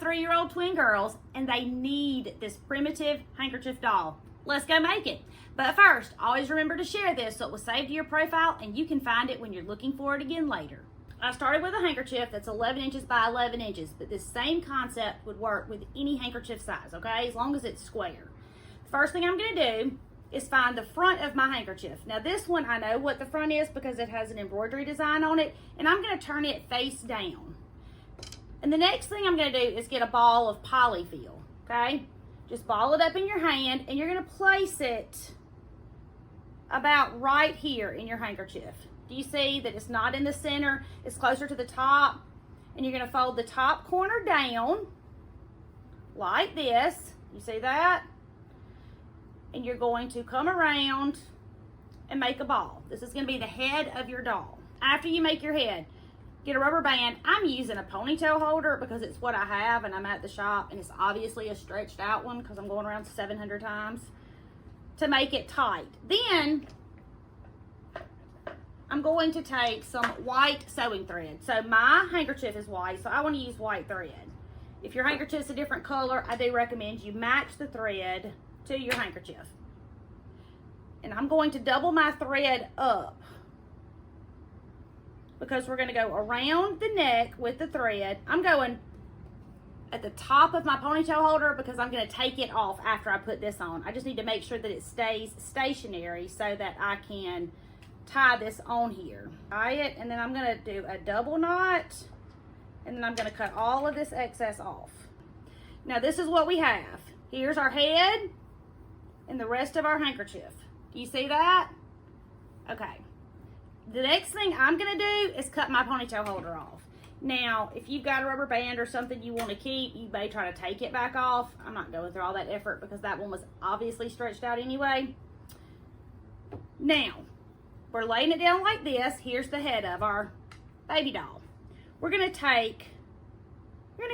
have 3-year-old twin girls and they need this primitive handkerchief doll. Let's go make it. But first, always remember to share this so it will save to your profile and you can find it when you're looking for it again later. I started with a handkerchief that's 11 inches by 11 inches, but this same concept would work with any handkerchief size, okay? As long as it's square. First thing I'm gonna do is find the front of my handkerchief. Now this one, I know what the front is because it has an embroidery design on it, and I'm gonna turn it face down. And the next thing I'm gonna do is get a ball of polyfill, okay? Just ball it up in your hand, and you're gonna place it about right here in your handkerchief. Do you see that it's not in the center? It's closer to the top. And you're gonna fold the top corner down like this. You see that? And you're going to come around and make a ball. This is gonna be the head of your doll. After you make your head, get a rubber band. I'm using a ponytail holder because it's what I have and I'm at the shop, and it's obviously a stretched out one because I'm going around 700 times to make it tight. Then I'm going to take some white sewing thread. So my handkerchief is white, so I want to use white thread. If your handkerchief's a different color, I do recommend you match the thread to your handkerchief. And I'm going to double my thread up because we're going to go around the neck with the thread. I'm going at the top of my ponytail holder because I'm going to take it off after I put this on. I just need to make sure that it stays stationary so that I can tie this on here. Tie it, and then I'm going to do a double knot, and then I'm going to cut all of this excess off. Now this is what we have. Here's our head and the rest of our handkerchief. Do you see that? Okay. The next thing I'm going to do is cut my ponytail holder off. Now, if you've got a rubber band or something you want to keep, you may try to take it back off. I'm not going through all that effort because that one was obviously stretched out anyway. Now, we're laying it down like this. Here's the head of our baby doll. We're going to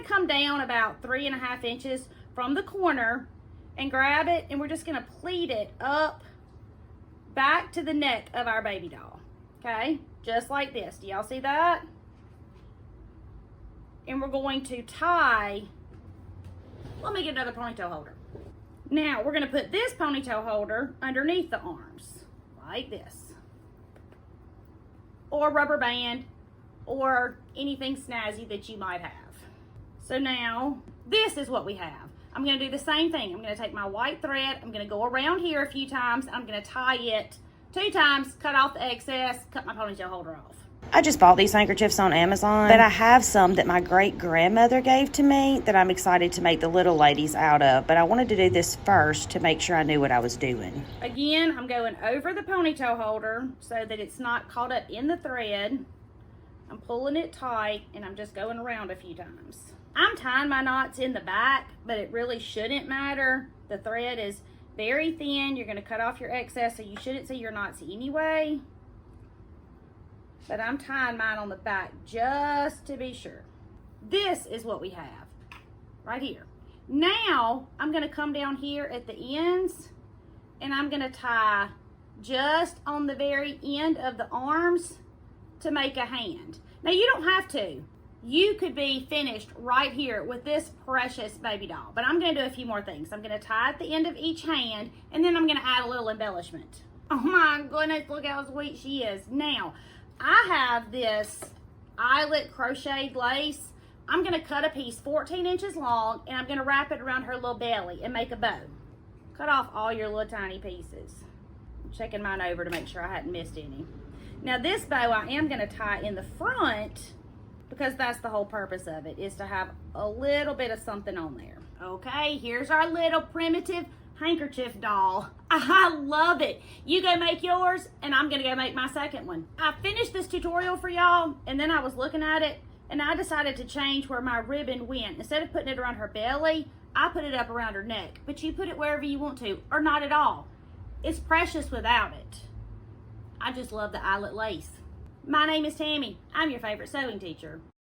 come down about 3.5 inches from the corner and grab it, and we're just going to pleat it up back to the neck of our baby doll. Okay, just like this. Do y'all see that? And we're going to tie, let me get another ponytail holder. Now we're going to put this ponytail holder underneath the arms like this, or rubber band, or anything snazzy that you might have. So now this is what we have. I'm going to do the same thing. I'm going to take my white thread, I'm going to go around here a few times, I'm going to tie it 2 times, cut off the excess, cut my ponytail holder off. I just bought these handkerchiefs on Amazon, but I have some that my great-grandmother gave to me that I'm excited to make the little ladies out of, but I wanted to do this first to make sure I knew what I was doing. Again, I'm going over the ponytail holder so that it's not caught up in the thread. I'm pulling it tight, and I'm just going around a few times. I'm tying my knots in the back, but it really shouldn't matter. The thread is very thin. You're going to cut off your excess, so you shouldn't see your knots anyway. But I'm tying mine on the back just to be sure. This is what we have right here. Now, I'm going to come down here at the ends, and I'm going to tie just on the very end of the arms to make a hand. Now, you don't have to. You could be finished right here with this precious baby doll, but I'm going to do a few more things. I'm going to tie at the end of each hand, and then I'm going to add a little embellishment. Oh my goodness, look how sweet she is. Now, I have this eyelet crocheted lace. I'm going to cut a piece 14 inches long, and I'm going to wrap it around her little belly and make a bow. Cut off all your little tiny pieces. I'm checking mine over to make sure I hadn't missed any. Now, this bow I am going to tie in the front, because that's the whole purpose of it, is to have a little bit of something on there. Okay, here's our little primitive handkerchief doll. I love it. You go make yours, and I'm gonna go make my second one. I finished this tutorial for y'all, and then I was looking at it, and I decided to change where my ribbon went. Instead of putting it around her belly, I put it up around her neck. But you put it wherever you want to, or not at all. It's precious without it. I just love the eyelet lace. My name is Tammy. I'm your favorite sewing teacher.